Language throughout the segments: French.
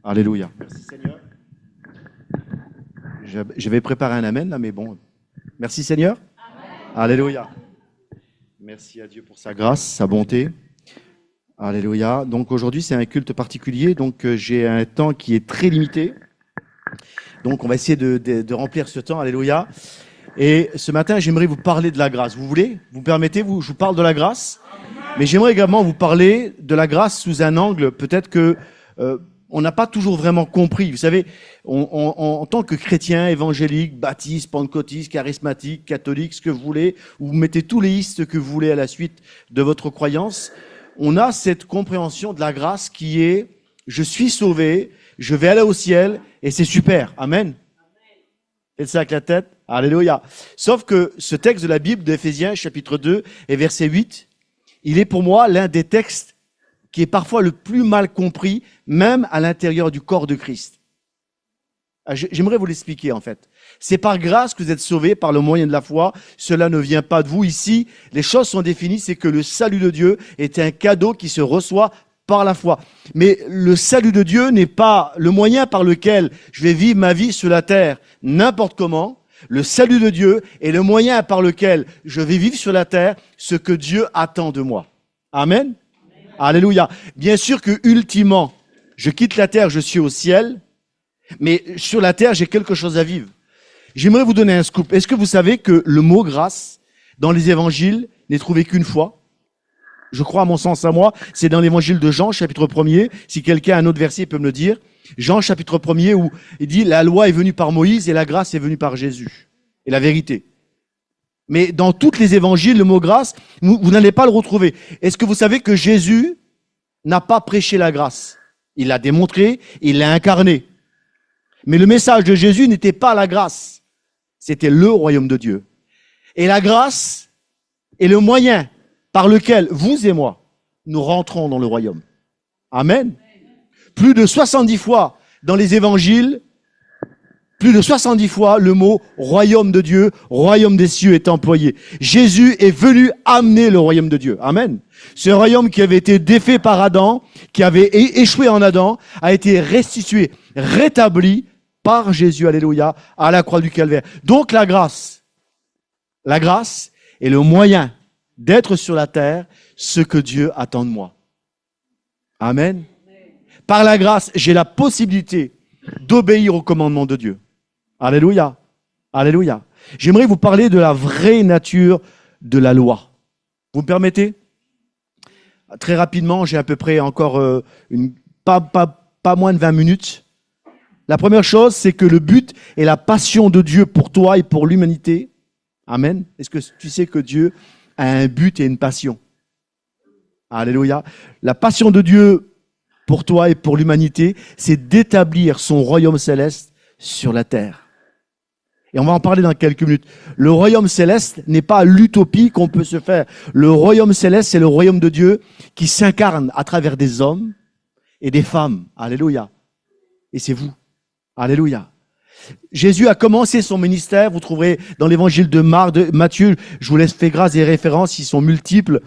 Alléluia. Merci Seigneur. Je vais préparer un amen là, mais bon. Merci Seigneur. Amen. Alléluia. Merci à Dieu pour sa grâce, sa bonté. Alléluia. Donc aujourd'hui c'est un culte particulier, donc j'ai un temps qui est très limité. Donc on va essayer de remplir ce temps. Alléluia. Et ce matin j'aimerais vous parler de la grâce. Vous voulez? Vous permettez? Je vous parle de la grâce. Mais j'aimerais également vous parler de la grâce sous un angle peut-être que on n'a pas toujours vraiment compris. Vous savez, en tant que chrétien, évangélique, baptiste, pentecôtiste, charismatique, catholique, ce que vous voulez, vous mettez tous les istes que vous voulez à la suite de votre croyance, on a cette compréhension de la grâce qui est « je suis sauvé, je vais aller au ciel et c'est super ». Amen. Faites ça avec la tête. Alléluia. Sauf que ce texte de la Bible d'Éphésiens, chapitre 2 et verset 8, il est pour moi l'un des textes qui est parfois le plus mal compris, même à l'intérieur du corps de Christ. J'aimerais vous l'expliquer en fait. C'est par grâce que vous êtes sauvés par le moyen de la foi. Cela ne vient pas de vous. Ici, les choses sont définies, c'est que le salut de Dieu est un cadeau qui se reçoit par la foi. Mais le salut de Dieu n'est pas le moyen par lequel je vais vivre ma vie sur la terre n'importe comment. Le salut de Dieu est le moyen par lequel je vais vivre sur la terre ce que Dieu attend de moi. Amen. Alléluia. Bien sûr que ultimement, je quitte la terre, je suis au ciel, mais sur la terre, j'ai quelque chose à vivre. J'aimerais vous donner un scoop. Est-ce que vous savez que le mot grâce, dans les évangiles, n'est trouvé qu'une fois? Je crois, à mon sens à moi, c'est dans l'évangile de Jean, chapitre 1er. Si quelqu'un a un autre verset, il peut me le dire. Jean, chapitre 1er, où il dit, la loi est venue par Moïse et la grâce est venue par Jésus. Et la vérité. Mais dans tous les évangiles, le mot grâce, vous n'allez pas le retrouver. Est-ce que vous savez que Jésus n'a pas prêché la grâce? Il l'a démontré, il l'a incarné. Mais le message de Jésus n'était pas la grâce. C'était le royaume de Dieu. Et la grâce est le moyen par lequel vous et moi, nous rentrons dans le royaume. Amen. Plus de 70 fois dans les évangiles, plus de 70 fois, le mot royaume de Dieu, royaume des cieux est employé. Jésus est venu amener le royaume de Dieu. Amen. Ce royaume qui avait été défait par Adam, qui avait échoué en Adam, a été restitué, rétabli par Jésus, alléluia, à la croix du Calvaire. Donc la grâce est le moyen d'être sur la terre ce que Dieu attend de moi. Amen. Par la grâce, j'ai la possibilité d'obéir au commandement de Dieu. Alléluia. Alléluia. J'aimerais vous parler de la vraie nature de la loi. Vous me permettez? Très rapidement, j'ai à peu près encore pas moins de 20 minutes. La première chose, c'est que le but est la passion de Dieu pour toi et pour l'humanité. Amen. Est-ce que tu sais que Dieu a un but et une passion? Alléluia. La passion de Dieu pour toi et pour l'humanité, c'est d'établir son royaume céleste sur la terre. Et on va en parler dans quelques minutes. Le royaume céleste n'est pas l'utopie qu'on peut se faire. Le royaume céleste, c'est le royaume de Dieu qui s'incarne à travers des hommes et des femmes. Alléluia. Et c'est vous. Alléluia. Jésus a commencé son ministère. Vous trouverez dans l'évangile de Marc, de Matthieu, je vous laisse faire grâce et références, ils sont multiples,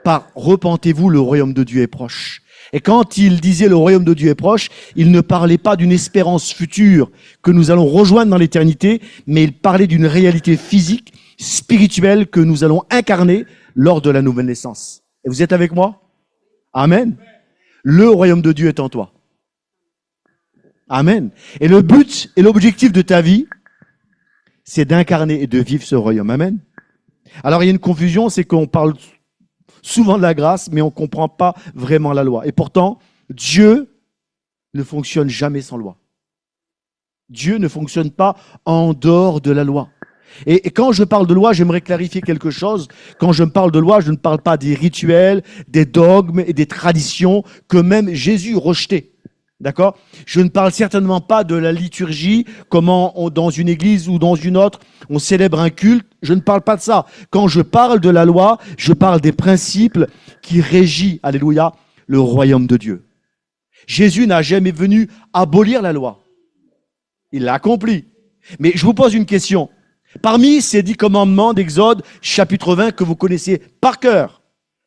par repentez-vous, le royaume de Dieu est proche. Et quand il disait le royaume de Dieu est proche, il ne parlait pas d'une espérance future que nous allons rejoindre dans l'éternité, mais il parlait d'une réalité physique, spirituelle que nous allons incarner lors de la nouvelle naissance. Et vous êtes avec moi? Amen. Le royaume de Dieu est en toi. Amen. Et le but et l'objectif de ta vie, c'est d'incarner et de vivre ce royaume. Amen. Alors il y a une confusion, c'est qu'on parle souvent de la grâce, mais on ne comprend pas vraiment la loi. Et pourtant, Dieu ne fonctionne jamais sans loi. Dieu ne fonctionne pas en dehors de la loi. Et quand je parle de loi, j'aimerais clarifier quelque chose. Quand je me parle de loi, je ne parle pas des rituels, des dogmes et des traditions que même Jésus rejetait. D'accord? Je ne parle certainement pas de la liturgie, comment dans une église ou dans une autre, on célèbre un culte. Je ne parle pas de ça. Quand je parle de la loi, je parle des principes qui régissent, alléluia, le royaume de Dieu. Jésus n'a jamais venu abolir la loi. Il l'a accompli. Mais je vous pose une question. Parmi ces 10 commandements d'Exode, chapitre 20, que vous connaissez par cœur,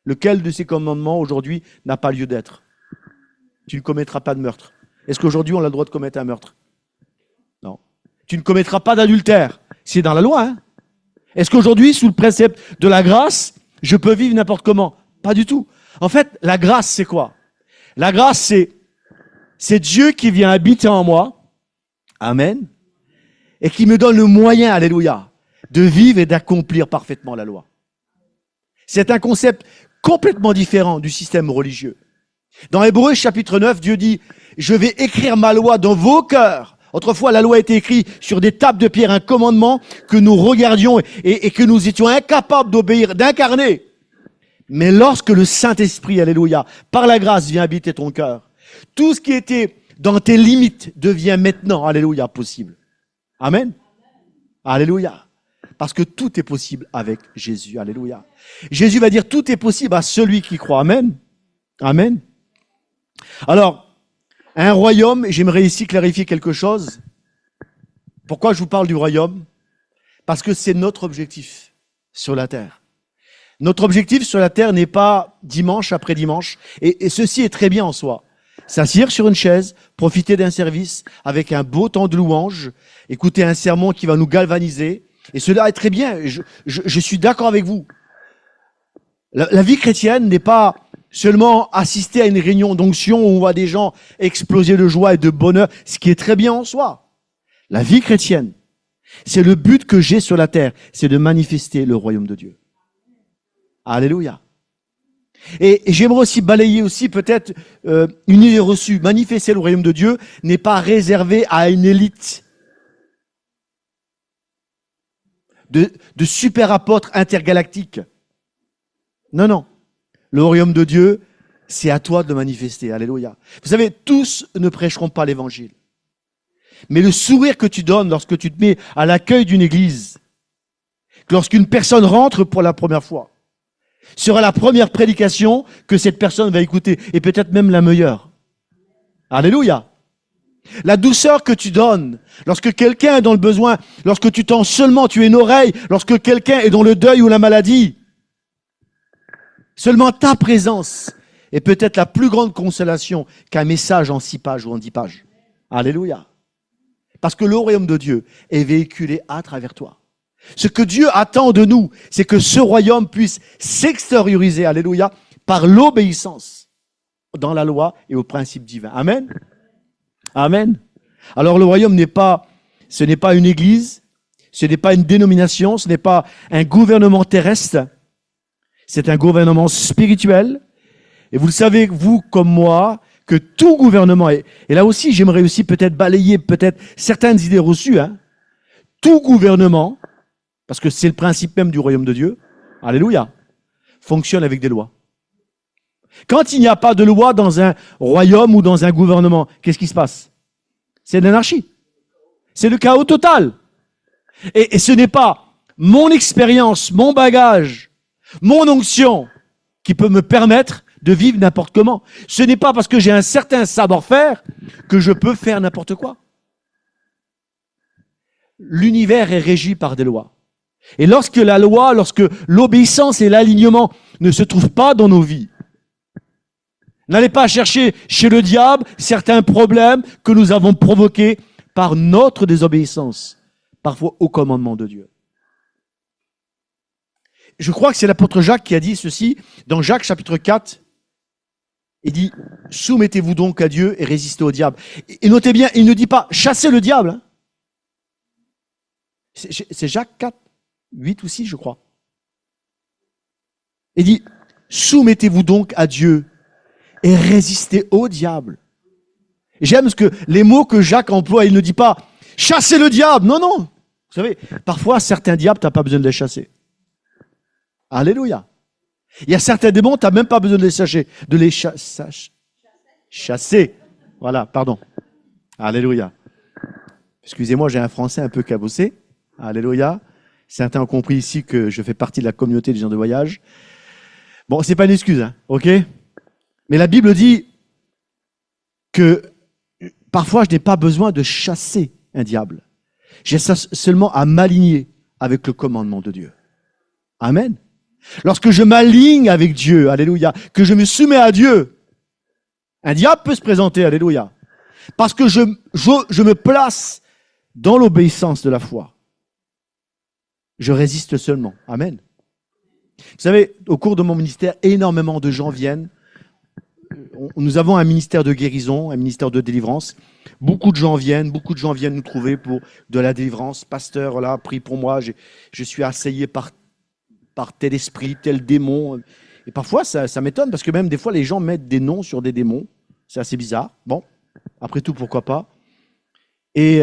lequel de ces commandements aujourd'hui n'a pas lieu d'être? Tu ne commettras pas de meurtre. Est-ce qu'aujourd'hui on a le droit de commettre un meurtre? Non. Tu ne commettras pas d'adultère. C'est dans la loi, hein? Est-ce qu'aujourd'hui, sous le précepte de la grâce, je peux vivre n'importe comment? Pas du tout. En fait, la grâce, c'est quoi? La grâce, c'est Dieu qui vient habiter en moi. Amen. Et qui me donne le moyen, alléluia, de vivre et d'accomplir parfaitement la loi. C'est un concept complètement différent du système religieux. Dans Hébreux chapitre 9, Dieu dit, je vais écrire ma loi dans vos cœurs. Autrefois, la loi était écrite sur des tables de pierre, un commandement que nous regardions et que nous étions incapables d'obéir, d'incarner. Mais lorsque le Saint-Esprit, alléluia, par la grâce vient habiter ton cœur, tout ce qui était dans tes limites devient maintenant, alléluia, possible. Amen. Alléluia. Parce que tout est possible avec Jésus. Alléluia. Jésus va dire tout est possible à celui qui croit. Amen. Amen. Alors, un royaume, j'aimerais ici clarifier quelque chose. Pourquoi je vous parle du royaume? Parce que c'est notre objectif sur la terre. Notre objectif sur la terre n'est pas dimanche après dimanche, et ceci est très bien en soi. S'asseoir sur une chaise, profiter d'un service avec un beau temps de louange, écouter un sermon qui va nous galvaniser, et cela est très bien, je suis d'accord avec vous. La vie chrétienne n'est pas seulement assister à une réunion d'onction où on voit des gens exploser de joie et de bonheur, ce qui est très bien en soi. La vie chrétienne, c'est le but que j'ai sur la terre, c'est de manifester le royaume de Dieu. Alléluia. Et j'aimerais aussi balayer aussi peut-être une idée reçue. Manifester le royaume de Dieu n'est pas réservé à une élite de super apôtres intergalactiques. Non, non. Le royaume de Dieu, c'est à toi de le manifester. Alléluia. Vous savez, tous ne prêcheront pas l'évangile. Mais le sourire que tu donnes lorsque tu te mets à l'accueil d'une église, lorsqu'une personne rentre pour la première fois, sera la première prédication que cette personne va écouter, et peut-être même la meilleure. Alléluia. La douceur que tu donnes, lorsque quelqu'un est dans le besoin, lorsque tu tends seulement, tu es une oreille, lorsque quelqu'un est dans le deuil ou la maladie, seulement ta présence est peut-être la plus grande consolation qu'un message en 6 pages ou en 10 pages. Alléluia. Parce que le royaume de Dieu est véhiculé à travers toi. Ce que Dieu attend de nous, c'est que ce royaume puisse s'extérioriser, alléluia, par l'obéissance dans la loi et aux principes divins. Amen. Amen. Alors le royaume ce n'est pas une église, ce n'est pas une dénomination, ce n'est pas un gouvernement terrestre, c'est un gouvernement spirituel. Et vous le savez, vous comme moi, que tout gouvernement, et là aussi j'aimerais aussi peut-être balayer peut-être certaines idées reçues, tout gouvernement, parce que c'est le principe même du royaume de Dieu, alléluia, fonctionne avec des lois. Quand il n'y a pas de loi dans un royaume ou dans un gouvernement, qu'est-ce qui se passe? C'est l'anarchie. C'est le chaos total. Et ce n'est pas mon expérience, mon bagage, mon onction qui peut me permettre de vivre n'importe comment. Ce n'est pas parce que j'ai un certain savoir-faire que je peux faire n'importe quoi. L'univers est régi par des lois. Et lorsque la loi, lorsque l'obéissance et l'alignement ne se trouvent pas dans nos vies, n'allez pas chercher chez le diable certains problèmes que nous avons provoqués par notre désobéissance, parfois au commandement de Dieu. Je crois que c'est l'apôtre Jacques qui a dit ceci dans Jacques chapitre 4. Il dit, soumettez-vous donc à Dieu et résistez au diable. Et notez bien, il ne dit pas, chassez le diable. C'est Jacques 4, 8 ou 6, je crois. Il dit, soumettez-vous donc à Dieu et résistez au diable. J'aime ce que les mots que Jacques emploie, il ne dit pas, chassez le diable. Non, non. Vous savez, parfois, certains diables, tu n'as pas besoin de les chasser. Alléluia. Il y a certains démons, tu n'as même pas besoin de les chasser. Voilà, pardon. Alléluia. Excusez-moi, j'ai un français un peu cabossé. Alléluia. Certains ont compris ici que je fais partie de la communauté des gens de voyage. Bon, c'est pas une excuse, ok? Mais la Bible dit que parfois je n'ai pas besoin de chasser un diable. J'ai seulement à m'aligner avec le commandement de Dieu. Amen. Lorsque je m'aligne avec Dieu, alléluia, que je me soumets à Dieu, Un diable peut se présenter, alléluia. Parce que je me place dans l'obéissance de la foi. Je résiste seulement. Amen. Vous savez, au cours de mon ministère, énormément de gens viennent. Nous avons un ministère de guérison, un ministère de délivrance. Beaucoup de gens viennent nous trouver pour de la délivrance. Pasteur, voilà, prie pour moi. Je suis assailli par tel esprit, tel démon. Et parfois, ça m'étonne parce que même des fois, les gens mettent des noms sur des démons. C'est assez bizarre. Bon, après tout, pourquoi pas. Et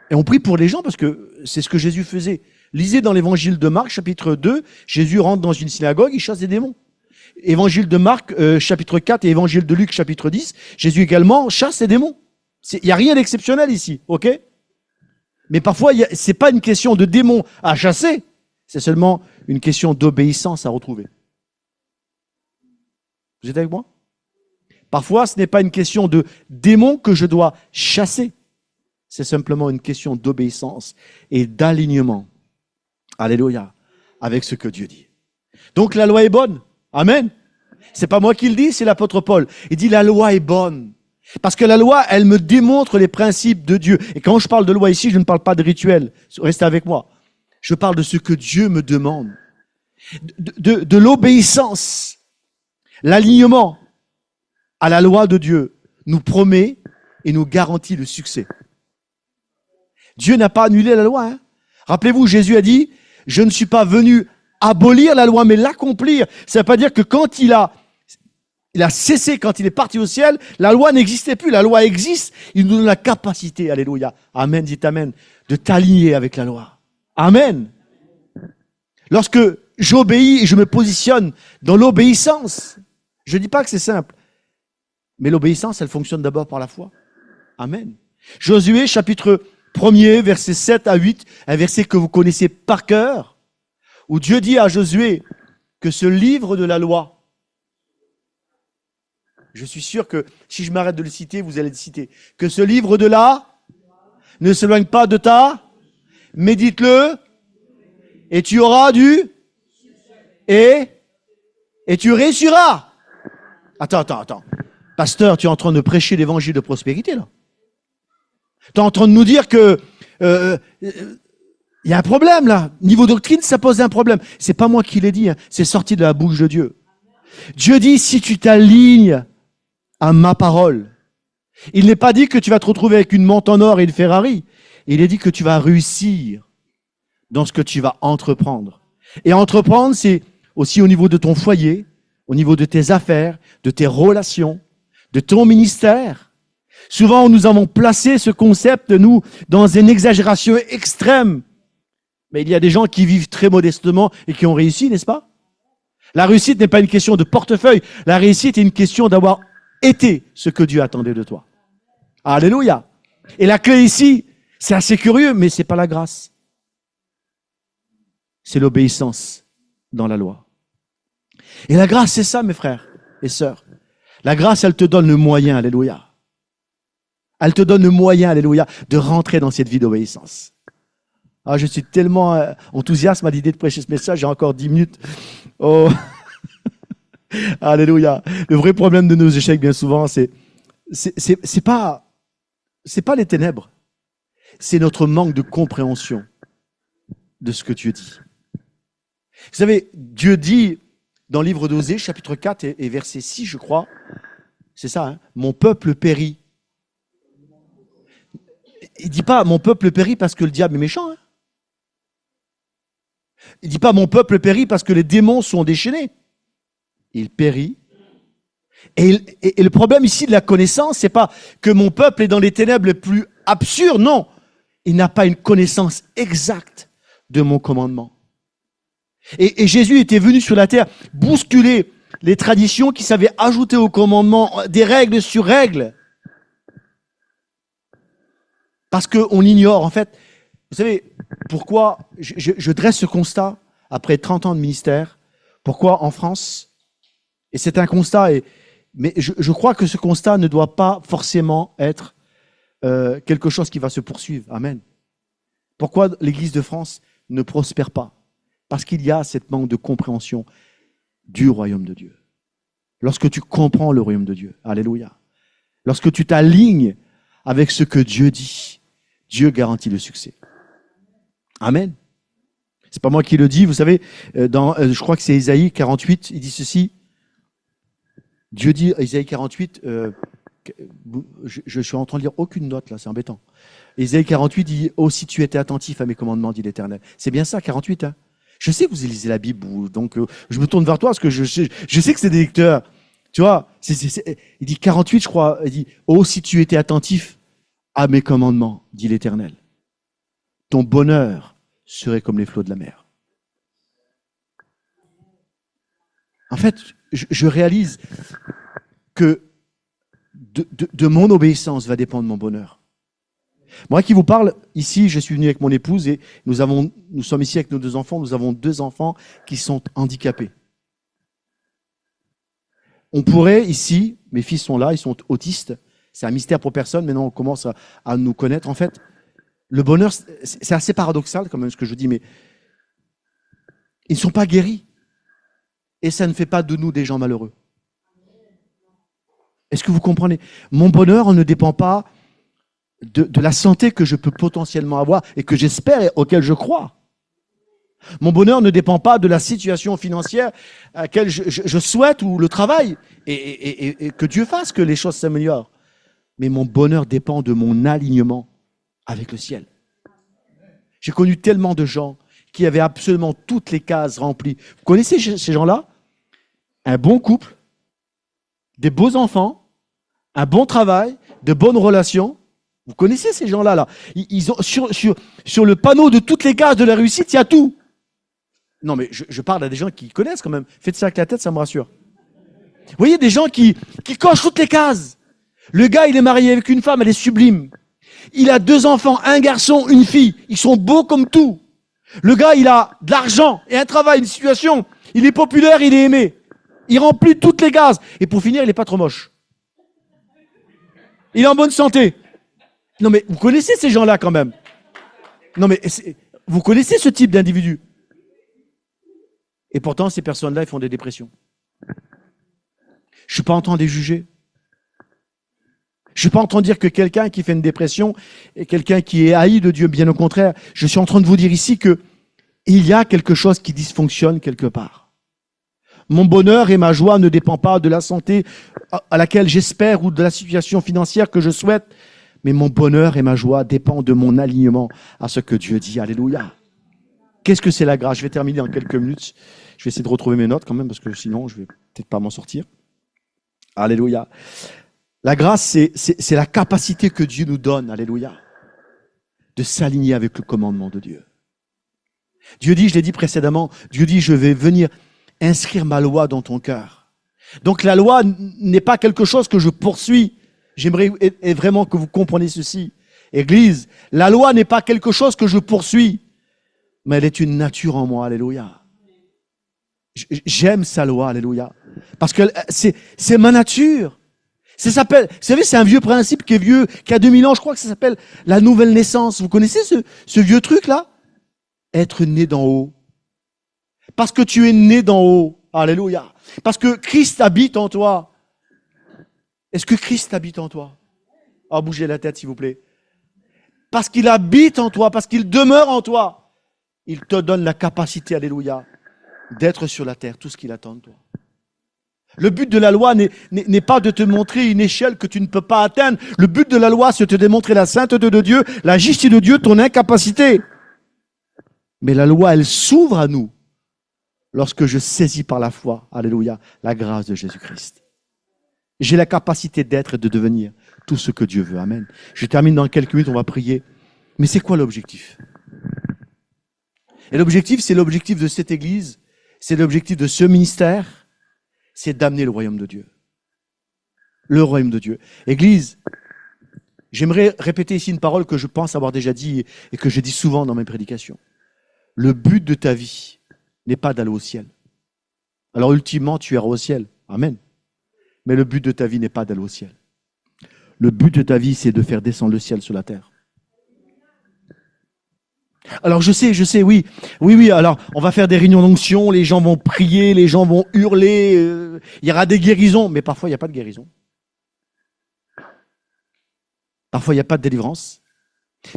on prie pour les gens parce que c'est ce que Jésus faisait. Lisez dans l'évangile de Marc, chapitre 2, Jésus rentre dans une synagogue, il chasse des démons. Évangile de Marc, chapitre 4 et évangile de Luc, chapitre 10, Jésus également chasse des démons. Il n'y a rien d'exceptionnel ici, ok? Mais parfois, c'est pas une question de démons à chasser, c'est seulement une question d'obéissance à retrouver. Vous êtes avec moi? Parfois, ce n'est pas une question de démons que je dois chasser. C'est simplement une question d'obéissance et d'alignement. Alléluia. Avec ce que Dieu dit. Donc la loi est bonne. Amen. C'est pas moi qui le dis, c'est l'apôtre Paul. Il dit la loi est bonne. Parce que la loi, elle me démontre les principes de Dieu. Et quand je parle de loi ici, je ne parle pas de rituel. Restez avec moi. Je parle de ce que Dieu me demande. De l'obéissance. L'alignement à la loi de Dieu nous promet et nous garantit le succès. Dieu n'a pas annulé la loi. Rappelez-vous, Jésus a dit, je ne suis pas venu abolir la loi, mais l'accomplir. Ça ne veut pas dire que quand il a cessé, quand il est parti au ciel, la loi n'existait plus. La loi existe. Il nous donne la capacité, alléluia, amen, dites amen, de t'aligner avec la loi. Amen. Lorsque j'obéis et je me positionne dans l'obéissance, je ne dis pas que c'est simple, mais l'obéissance, elle fonctionne d'abord par la foi. Amen. Josué, chapitre 1er, versets 7 à 8, un verset que vous connaissez par cœur, où Dieu dit à Josué que ce livre de la loi, je suis sûr que si je m'arrête de le citer, vous allez le citer, que ce livre de là ne s'éloigne pas de ta, médite-le, et tu auras et tu réussiras. Attends. Pasteur, tu es en train de prêcher l'évangile de prospérité, là. Tu es en train de nous dire que y a un problème, là. Niveau doctrine, ça pose un problème. C'est pas moi qui l'ai dit, c'est sorti de la bouche de Dieu. Dieu dit, si tu t'alignes à ma parole, il n'est pas dit que tu vas te retrouver avec une montre en or et une Ferrari. Il est dit que tu vas réussir dans ce que tu vas entreprendre. Et entreprendre, c'est aussi au niveau de ton foyer, au niveau de tes affaires, de tes relations, de ton ministère. Souvent, nous avons placé ce concept, nous, dans une exagération extrême. Mais il y a des gens qui vivent très modestement et qui ont réussi, n'est-ce pas? La réussite n'est pas une question de portefeuille. La réussite est une question d'avoir été ce que Dieu attendait de toi. Alléluia. Et la clé ici, c'est assez curieux, mais c'est pas la grâce. C'est l'obéissance dans la loi. Et la grâce, c'est ça, mes frères et sœurs. La grâce, elle te donne le moyen, alléluia. Elle te donne le moyen, alléluia, de rentrer dans cette vie d'obéissance. Ah, je suis tellement enthousiaste à l'idée de prêcher ce message, j'ai encore 10 minutes. Oh, alléluia. Le vrai problème de nos échecs, bien souvent, c'est pas les ténèbres. C'est notre manque de compréhension de ce que Dieu dit. Vous savez, Dieu dit dans le livre d'Osée, chapitre 4 et verset 6, je crois, c'est ça, mon peuple périt. Il dit pas mon peuple périt parce que le diable est méchant. Il dit pas mon peuple périt parce que les démons sont déchaînés. Il périt. Et le problème ici de la connaissance, c'est pas que mon peuple est dans les ténèbres les plus absurdes, non. Il n'a pas une connaissance exacte de mon commandement. Et Jésus était venu sur la terre bousculer les traditions qui savaient ajouter au commandement des règles sur règles. Parce qu'on ignore, en fait, vous savez, pourquoi je dresse ce constat après 30 ans de ministère, pourquoi en France, et c'est un constat, mais je crois que ce constat ne doit pas forcément être quelque chose qui va se poursuivre. Amen. Pourquoi l'Église de France ne prospère pas? Parce qu'il y a cette manque de compréhension du royaume de Dieu. Lorsque tu comprends le royaume de Dieu, alléluia, Lorsque tu t'alignes avec ce que Dieu dit, Dieu garantit le succès. Amen. C'est pas moi qui le dis, vous savez, je crois que c'est Ésaïe 48, il dit ceci. Dieu dit, Ésaïe 48, je suis en train de lire aucune note là, c'est embêtant. Ésaïe 48 dit, « Oh, si tu étais attentif à mes commandements, dit l'Éternel. » C'est bien ça, 48. Hein. Je sais que vous lisez la Bible, donc je me tourne vers toi parce que je sais que c'est des lecteurs. Tu vois, il dit 48, je crois, il dit, « Oh, si tu étais attentif à mes commandements, dit l'Éternel. Ton bonheur serait comme les flots de la mer. » En fait, je réalise que de mon obéissance va dépendre mon bonheur. Moi qui vous parle, ici, je suis venu avec mon épouse et nous sommes ici avec nos 2 enfants. Nous avons 2 enfants qui sont handicapés. On pourrait ici, mes fils sont là, ils sont autistes. C'est un mystère pour personne. Maintenant, on commence à nous connaître. En fait, le bonheur, c'est assez paradoxal quand même ce que je dis, mais ils ne sont pas guéris. Et ça ne fait pas de nous des gens malheureux. Est-ce que vous comprenez? Mon bonheur ne dépend pas de la santé que je peux potentiellement avoir et que j'espère et auquel je crois. Mon bonheur ne dépend pas de la situation financière à laquelle je souhaite ou le travail et que Dieu fasse que les choses s'améliorent. Mais mon bonheur dépend de mon alignement avec le ciel. J'ai connu tellement de gens qui avaient absolument toutes les cases remplies. Vous connaissez ces gens-là? Un bon couple, des beaux enfants, un bon travail, de bonnes relations. Vous connaissez ces gens-là, là. Ils ont sur le panneau de toutes les cases de la réussite, il y a tout. Non, mais je parle à des gens qui connaissent quand même. Faites ça avec la tête, ça me rassure. Vous voyez, des gens qui cochent toutes les cases. Le gars, il est marié avec une femme, elle est sublime. Il a 2 enfants, un garçon, une fille. Ils sont beaux comme tout. Le gars, il a de l'argent et un travail, une situation. Il est populaire, il est aimé. Il remplit toutes les cases. Et pour finir, il n'est pas trop moche. Il est en bonne santé. Non, mais vous connaissez ces gens-là quand même. Non, mais vous connaissez ce type d'individu. Et pourtant, ces personnes-là, ils font des dépressions. Je ne suis pas en train de les juger. Je ne suis pas en train de dire que quelqu'un qui fait une dépression est quelqu'un qui est haï de Dieu. Bien au contraire, je suis en train de vous dire ici que il y a quelque chose qui dysfonctionne quelque part. Mon bonheur et ma joie ne dépendent pas de la santé à laquelle j'espère ou de la situation financière que je souhaite, mais mon bonheur et ma joie dépendent de mon alignement à ce que Dieu dit. Alléluia. Qu'est-ce que c'est la grâce? Je vais terminer en quelques minutes. Je vais essayer de retrouver mes notes quand même, parce que sinon, je vais peut-être pas m'en sortir. Alléluia. La grâce, c'est la capacité que Dieu nous donne, alléluia, de s'aligner avec le commandement de Dieu. Dieu dit, je l'ai dit précédemment, Dieu dit, je vais venir inscrire ma loi dans ton cœur. Donc la loi n'est pas quelque chose que je poursuis. J'aimerais vraiment que vous compreniez ceci. Église, la loi n'est pas quelque chose que je poursuis, mais elle est une nature en moi, alléluia. J'aime sa loi, alléluia, parce que c'est ma nature. Ça s'appelle, vous savez, c'est un vieux principe qui est vieux, qui a 2000 ans, je crois que ça s'appelle la nouvelle naissance. Vous connaissez ce vieux truc-là? Être né d'en haut. Parce que tu es né d'en haut. Alléluia. Parce que Christ habite en toi. Est-ce que Christ habite en toi? Oh, bougez la tête, s'il vous plaît. Parce qu'il habite en toi, parce qu'il demeure en toi. Il te donne la capacité, alléluia, d'être sur la terre, tout ce qu'il attend de toi. Le but de la loi n'est pas de te montrer une échelle que tu ne peux pas atteindre. Le but de la loi, c'est de te démontrer la sainteté de Dieu, la justice de Dieu, ton incapacité. Mais la loi, elle s'ouvre à nous lorsque je saisis par la foi, alléluia, la grâce de Jésus-Christ. J'ai la capacité d'être et de devenir tout ce que Dieu veut. Amen. Je termine dans quelques minutes, on va prier. Mais c'est quoi l'objectif? Et l'objectif, c'est l'objectif de cette église, c'est l'objectif de ce ministère, c'est d'amener le royaume de Dieu. Le royaume de Dieu. Église, j'aimerais répéter ici une parole que je pense avoir déjà dit et que je dis souvent dans mes prédications. Le but de ta vie n'est pas d'aller au ciel. Alors ultimement, tu iras au ciel. Amen. Mais le but de ta vie n'est pas d'aller au ciel. Le but de ta vie, c'est de faire descendre le ciel sur la terre. Alors je sais, oui, alors on va faire des réunions d'onction, les gens vont prier, les gens vont hurler, il y aura des guérisons, mais parfois il n'y a pas de guérison. Parfois, il n'y a pas de délivrance.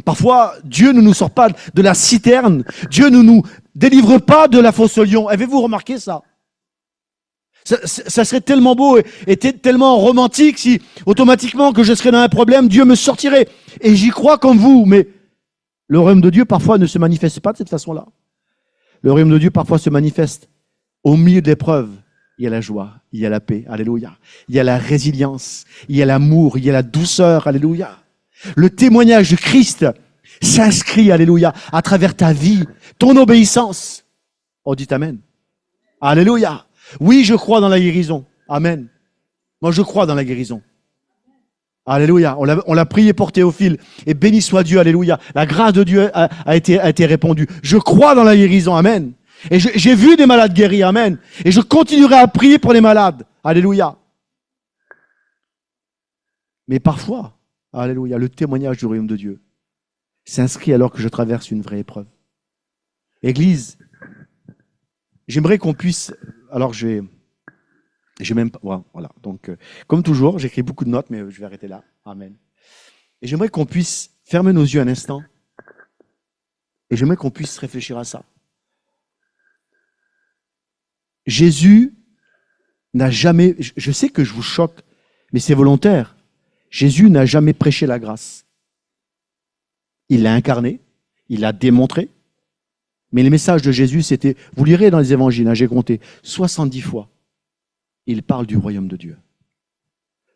Parfois, Dieu ne nous sort pas de la citerne. Dieu ne nous délivre pas de la fosse au lion. Avez-vous remarqué ça? Ça serait tellement beau et tellement romantique si automatiquement que je serais dans un problème, Dieu me sortirait. Et j'y crois comme vous, mais le royaume de Dieu parfois ne se manifeste pas de cette façon-là. Le royaume de Dieu parfois se manifeste au milieu de l'épreuve. Il y a la joie, il y a la paix, alléluia. Il y a la résilience, il y a l'amour, il y a la douceur, alléluia. Le témoignage de Christ s'inscrit, alléluia, à travers ta vie, ton obéissance. Oh, dites amen. Alléluia. Oui, je crois dans la guérison. Amen. Moi, je crois dans la guérison. Alléluia. On l'a prié pour Théophile. Et béni soit Dieu. Alléluia. La grâce de Dieu a été répandue. Je crois dans la guérison. Amen. Et j'ai vu des malades guéris. Amen. Et je continuerai à prier pour les malades. Alléluia. Mais parfois, alléluia, le témoignage du royaume de Dieu s'inscrit alors que je traverse une vraie épreuve. Église, j'aimerais qu'on puisse... Alors, j'ai même pas... Voilà. Donc, comme toujours, j'écris beaucoup de notes, mais je vais arrêter là. Amen. Et j'aimerais qu'on puisse fermer nos yeux un instant. Et j'aimerais qu'on puisse réfléchir à ça. Jésus n'a jamais... Je sais que je vous choque, mais c'est volontaire. Jésus n'a jamais prêché la grâce. Il l'a incarné, il l'a démontré. Mais le message de Jésus, c'était, vous lirez dans les évangiles, j'ai compté, 70 fois, il parle du royaume de Dieu.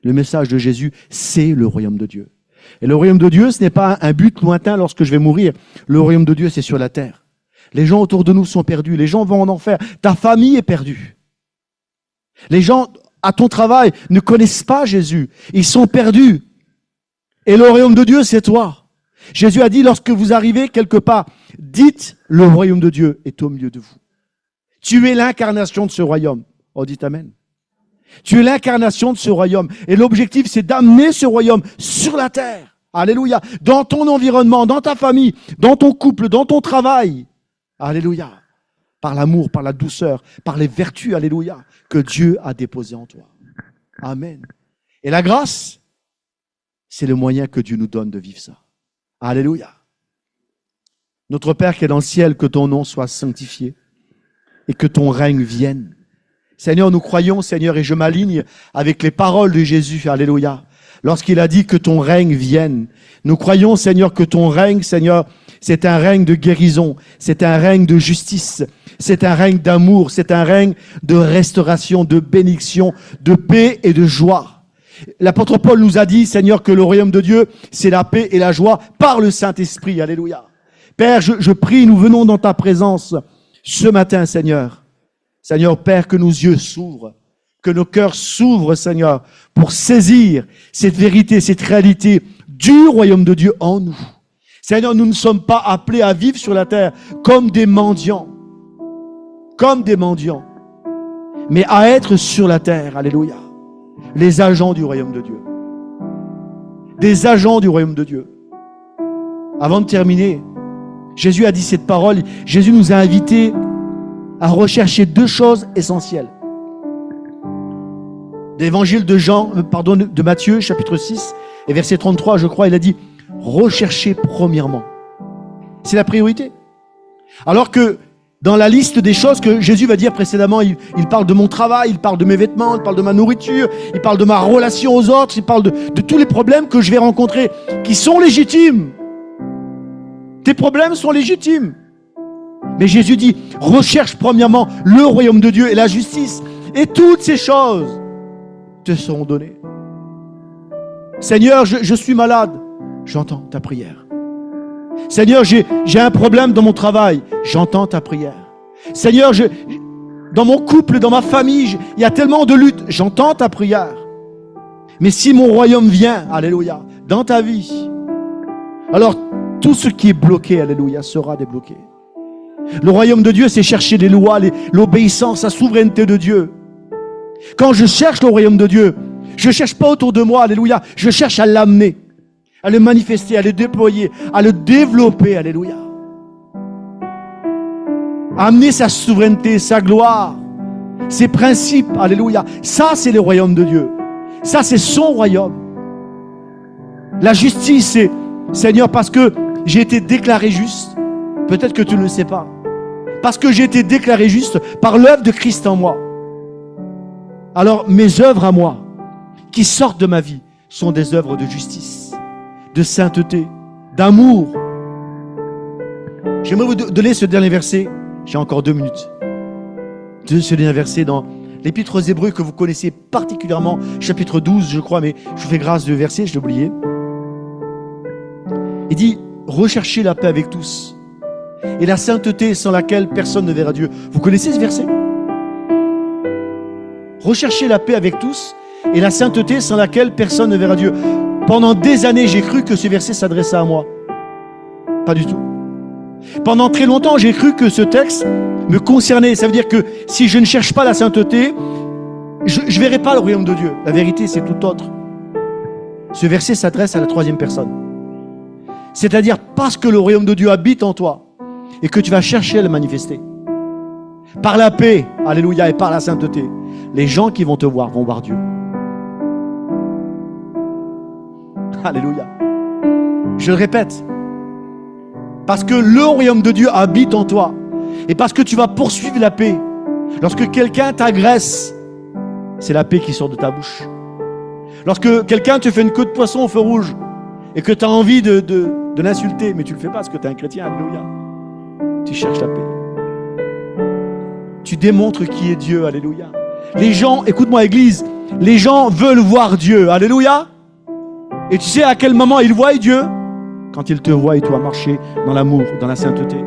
Le message de Jésus, c'est le royaume de Dieu. Et le royaume de Dieu, ce n'est pas un but lointain lorsque je vais mourir. Le royaume de Dieu, c'est sur la terre. Les gens autour de nous sont perdus, les gens vont en enfer. Ta famille est perdue. Les gens à ton travail ne connaissent pas Jésus. Ils sont perdus. Et le royaume de Dieu, c'est toi. Jésus a dit, lorsque vous arrivez quelque part, dites, le royaume de Dieu est au milieu de vous. Tu es l'incarnation de ce royaume. Oh, dites amen. Tu es l'incarnation de ce royaume. Et l'objectif, c'est d'amener ce royaume sur la terre. Alléluia. Dans ton environnement, dans ta famille, dans ton couple, dans ton travail. Alléluia. Par l'amour, par la douceur, par les vertus, alléluia, que Dieu a déposées en toi. Amen. Et la grâce, c'est le moyen que Dieu nous donne de vivre ça. Alléluia. Notre Père qui est dans le ciel, que ton nom soit sanctifié et que ton règne vienne. Seigneur, nous croyons, Seigneur, et je m'aligne avec les paroles de Jésus, alléluia, lorsqu'il a dit que ton règne vienne. Nous croyons, Seigneur, que ton règne, Seigneur, c'est un règne de guérison, c'est un règne de justice, c'est un règne d'amour, c'est un règne de restauration, de bénédiction, de paix et de joie. L'apôtre Paul nous a dit, Seigneur, que le royaume de Dieu, c'est la paix et la joie par le Saint-Esprit. Alléluia. Père, je prie, nous venons dans ta présence ce matin, Seigneur. Seigneur, Père, que nos yeux s'ouvrent, que nos cœurs s'ouvrent, Seigneur, pour saisir cette vérité, cette réalité du royaume de Dieu en nous. Seigneur, nous ne sommes pas appelés à vivre sur la terre comme des mendiants, mais à être sur la terre. Alléluia. Les agents du royaume de Dieu. Des agents du royaume de Dieu. Avant de terminer, Jésus a dit cette parole. Jésus nous a invités à rechercher deux choses essentielles. L'évangile de Matthieu, chapitre 6, et verset 33, je crois, il a dit, recherchez premièrement. C'est la priorité. Alors que dans la liste des choses que Jésus va dire précédemment, il parle de mon travail, il parle de mes vêtements, il parle de ma nourriture, il parle de ma relation aux autres, il parle de tous les problèmes que je vais rencontrer, qui sont légitimes. Tes problèmes sont légitimes. Mais Jésus dit, recherche premièrement le royaume de Dieu et la justice, et toutes ces choses te seront données. Seigneur, je suis malade, j'entends ta prière. Seigneur, j'ai un problème dans mon travail, j'entends ta prière. Seigneur, dans mon couple, dans ma famille, il y a tellement de luttes, j'entends ta prière. Mais si mon royaume vient, alléluia, dans ta vie, alors tout ce qui est bloqué, alléluia, sera débloqué. Le royaume de Dieu, c'est chercher les lois, l'obéissance, la souveraineté de Dieu. Quand je cherche le royaume de Dieu, je ne cherche pas autour de moi, alléluia, je cherche à l'amener, à le manifester, à le déployer, à le développer, alléluia. Amener sa souveraineté, sa gloire, ses principes, alléluia. Ça, c'est le royaume de Dieu. Ça, c'est son royaume. La justice, c'est, Seigneur, parce que j'ai été déclaré juste. Peut-être que tu ne le sais pas. Parce que j'ai été déclaré juste par l'œuvre de Christ en moi. Alors, mes œuvres à moi, qui sortent de ma vie, sont des œuvres de justice, de sainteté, d'amour. J'aimerais vous donner ce dernier verset. J'ai encore 2 minutes. Ce dernier verset dans l'Épître aux Hébreux que vous connaissez particulièrement, chapitre 12, je crois, mais je vous fais grâce de verset, je l'ai oublié. Il dit, recherchez la paix avec tous et la sainteté sans laquelle personne ne verra Dieu. Vous connaissez ce verset? Recherchez la paix avec tous et la sainteté sans laquelle personne ne verra Dieu. Pendant des années, j'ai cru que ce verset s'adressait à moi. Pas du tout. Pendant très longtemps, j'ai cru que ce texte me concernait. Ça veut dire que si je ne cherche pas la sainteté, je ne verrai pas le royaume de Dieu. La vérité, c'est tout autre. Ce verset s'adresse à la 3e personne. C'est-à-dire parce que le royaume de Dieu habite en toi et que tu vas chercher à le manifester. Par la paix, alléluia, et par la sainteté, les gens qui vont te voir vont voir Dieu. Alléluia. Je le répète. Parce que le royaume de Dieu habite en toi. Et parce que tu vas poursuivre la paix. Lorsque quelqu'un t'agresse, c'est la paix qui sort de ta bouche. Lorsque quelqu'un te fait une queue de poisson au feu rouge et que tu as envie de l'insulter, mais tu ne le fais pas parce que tu es un chrétien, alléluia. Tu cherches la paix. Tu démontres qui est Dieu, alléluia. Les gens, écoute-moi Église, les gens veulent voir Dieu, alléluia. Et tu sais à quel moment ils voient Dieu? Quand ils te voient et toi marcher dans l'amour, dans la sainteté.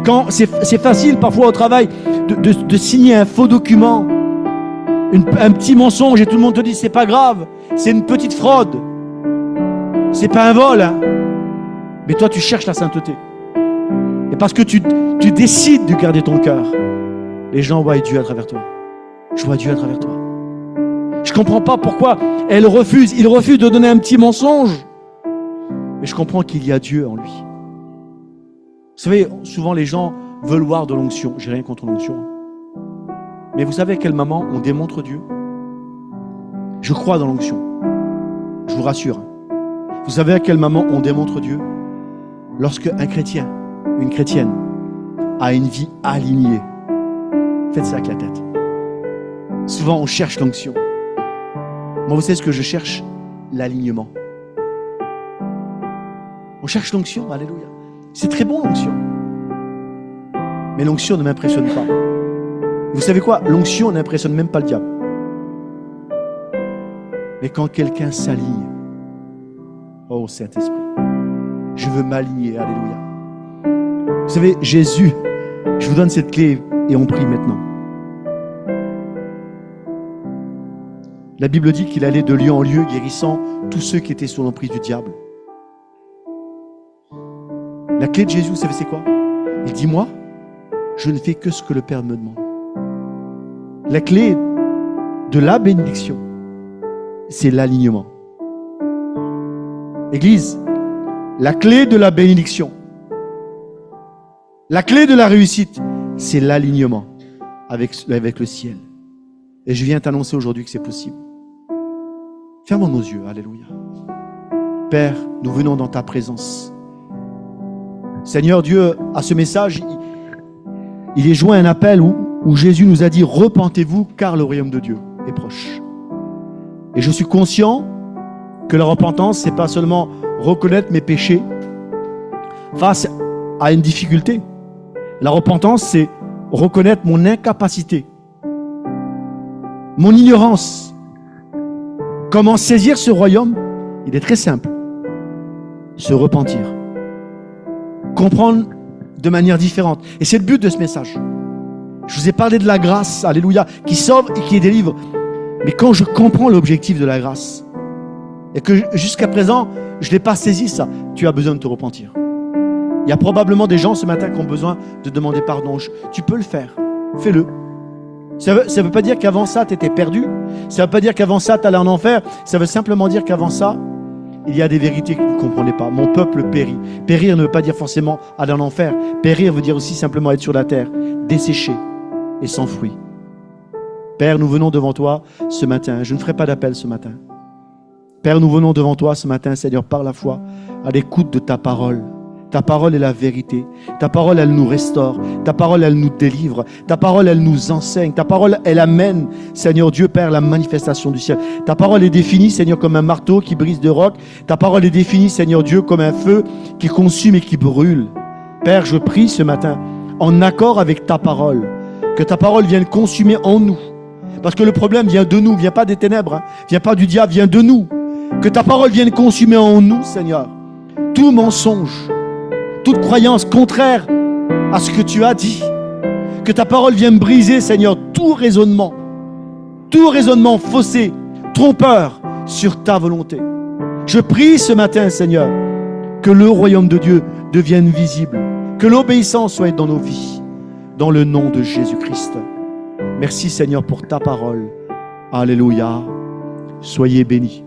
Quand c'est facile parfois au travail de signer un faux document, un petit mensonge et tout le monde te dit c'est pas grave, c'est une petite fraude, c'est pas un vol, hein. Mais toi tu cherches la sainteté. Et parce que tu décides de garder ton cœur, les gens voient Dieu à travers toi. Je vois Dieu à travers toi. Je comprends pas pourquoi il refuse de donner un petit mensonge. Mais je comprends qu'il y a Dieu en lui. Vous savez, souvent les gens veulent voir de l'onction. J'ai rien contre l'onction. Mais vous savez à quel moment on démontre Dieu? Je crois dans l'onction. Je vous rassure. Vous savez à quel moment on démontre Dieu? Lorsque un chrétien, une chrétienne, a une vie alignée. Faites ça avec la tête. Souvent on cherche l'onction. Moi, vous savez ce que je cherche? L'alignement. On cherche l'onction, alléluia. C'est très bon l'onction. Mais l'onction ne m'impressionne pas. Vous savez quoi? L'onction n'impressionne même pas le diable. Mais quand quelqu'un s'aligne, oh Saint-Esprit, je veux m'aligner, alléluia. Vous savez, Jésus, je vous donne cette clé et on prie maintenant. La Bible dit qu'il allait de lieu en lieu guérissant tous ceux qui étaient sous l'emprise du diable. La clé de Jésus, vous savez c'est quoi? Il dit, moi, je ne fais que ce que le Père me demande. La clé de la bénédiction, c'est l'alignement. Église, la clé de la bénédiction, la clé de la réussite, c'est l'alignement avec le ciel. Et je viens t'annoncer aujourd'hui que c'est possible. Fermons nos yeux, alléluia. Père, nous venons dans ta présence. Seigneur Dieu, à ce message, il est joint un appel où Jésus nous a dit « Repentez-vous car le royaume de Dieu est proche ». Et je suis conscient que la repentance, ce n'est pas seulement reconnaître mes péchés face à une difficulté. La repentance, c'est reconnaître mon incapacité, mon ignorance. Comment saisir ce royaume? Il est très simple. Se repentir. Comprendre de manière différente. Et c'est le but de ce message. Je vous ai parlé de la grâce, alléluia, qui sauve et qui délivre. Mais quand je comprends l'objectif de la grâce, et que jusqu'à présent, je ne l'ai pas saisi ça, tu as besoin de te repentir. Il y a probablement des gens ce matin qui ont besoin de demander pardon. Tu peux le faire. Fais-le. Ça veut pas dire qu'avant ça, tu étais perdu. Ça veut pas dire qu'avant ça, tu allais en enfer. Ça veut simplement dire qu'avant ça, il y a des vérités que vous ne comprenez pas. Mon peuple périt. Périr ne veut pas dire forcément aller en enfer. Périr veut dire aussi simplement être sur la terre, desséché et sans fruit. Père, nous venons devant toi ce matin. Je ne ferai pas d'appel ce matin. Père, nous venons devant toi ce matin, Seigneur, par la foi, à l'écoute de ta parole. Ta parole est la vérité. Ta parole, elle nous restaure. Ta parole, elle nous délivre. Ta parole, elle nous enseigne. Ta parole, elle amène, Seigneur Dieu, Père, la manifestation du ciel. Ta parole est définie, Seigneur, comme un marteau qui brise de roc. Ta parole est définie, Seigneur Dieu, comme un feu qui consume et qui brûle. Père, je prie ce matin, en accord avec ta parole, que ta parole vienne consumer en nous. Parce que le problème vient de nous, vient pas des ténèbres, hein, vient pas du diable, vient de nous. Que ta parole vienne consumer en nous, Seigneur, tout mensonge, toute croyance contraire à ce que tu as dit. Que ta parole vienne briser, Seigneur, tout raisonnement faussé, trompeur sur ta volonté. Je prie ce matin, Seigneur, que le royaume de Dieu devienne visible, que l'obéissance soit dans nos vies, dans le nom de Jésus-Christ. Merci, Seigneur, pour ta parole. Alléluia. Soyez bénis.